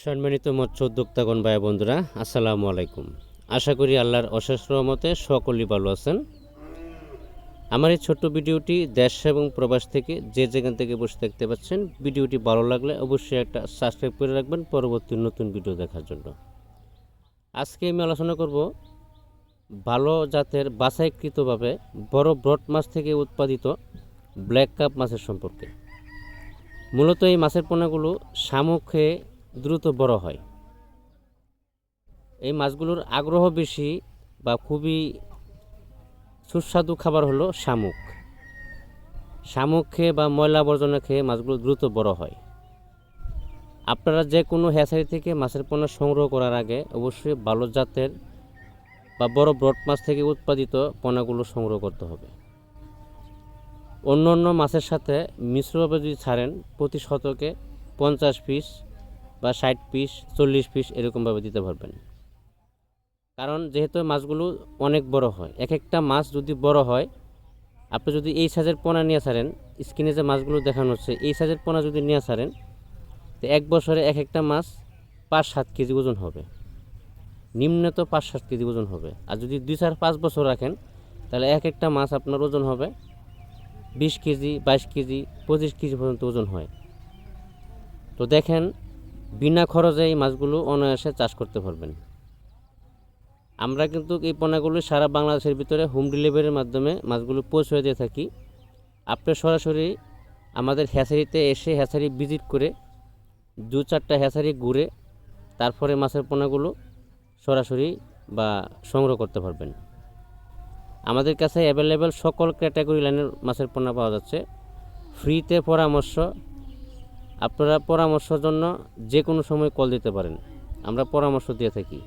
সম্মানিত মৎস্য উদ্যোক্তাগণ ভাই বন্ধুরা, আসসালামু আলাইকুম। আশা করি আল্লাহর অশেষ রহমতে সকলেই ভালো আছেন। আমার এই ছোট্ট ভিডিওটি দেশ এবং প্রবাস থেকে যে যেখান থেকে বসে দেখতে পাচ্ছেন, ভিডিওটি ভালো লাগলে অবশ্যই একটা সাবস্ক্রাইব করে রাখবেন পরবর্তী নতুন ভিডিও দেখার জন্য। আজকে আমি আলোচনা করব ভালো জাতের বাছাইকৃতভাবে বড় ব্রড মাছ থেকে উৎপাদিত ব্ল্যাক কাপ মাছের সম্পর্কে। মূলত এই মাছের পোনাগুলো শামুক খেয়ে দ্রুত বড় হয়। এই মাছগুলোর আগ্রহ বেশি বা খুবই সুস্বাদু খাবার হলো শামুক। শামুক খেয়ে বা ময়লা আবর্জনা খেয়ে মাছগুলো দ্রুত বড় হয়। আপনারা যে কোনো হ্যাচারি থেকে মাছের পোনা সংগ্রহ করার আগে অবশ্যই ভালো জাতের বা বড় ব্রড মাছ থেকে উৎপাদিত পোনাগুলো সংগ্রহ করতে হবে। অন্য অন্য মাছের সাথে মিশ্রভাবে যদি ছাড়েন, প্রতি শতকে 50 পিস বা 60 পিস 40 পিস এরকমভাবে দিতে পারবেন। কারণ যেহেতু মাছগুলো অনেক বড় হয়, এক একটা মাছ যদি বড় হয়, আপনি যদি এই সাইজের পোনা নিয়ে ছাড়েন, স্ক্রিনে যে মাছগুলো দেখানো হচ্ছে এই সাইজের পোনা যদি নিয়ে ছাড়েন, তো এক বছরে এক একটা মাছ 5-7 কেজি ওজন হবে, নিম্নত 5-7 কেজি ওজন হবে। আর যদি 2-4-5 বছর রাখেন, তাহলে এক একটা মাছ আপনার ওজন হবে 20 কেজি 22 কেজি 25 কেজি পর্যন্ত ওজন হয়। তো দেখেন, বিনা খরচে এই মাছগুলো অনায়াসে চাষ করতে পারবেন। আমরা কিন্তু এই পোনাগুলো সারা বাংলাদেশের ভিতরে হোম ডেলিভারির মাধ্যমে মাছগুলো পৌঁছে দিয়ে থাকি। আপনি সরাসরি আমাদের হ্যাচারিতে এসে হ্যাচারি ভিজিট করে 2-4টা হ্যাচারি ঘুরে তারপরে মাছের পোনাগুলো সরাসরি বা সংগ্রহ করতে পারবেন। আমাদের কাছে অ্যাভেলেবেল সকল ক্যাটাগরি লাইনের মাছের পোনা পাওয়া যাচ্ছে। ফ্রিতে পরামর্শ, আপনারা পরামর্শের জন্য যে কোনো সময় কল দিতে পারেন, আমরা পরামর্শ দিয়ে থাকি।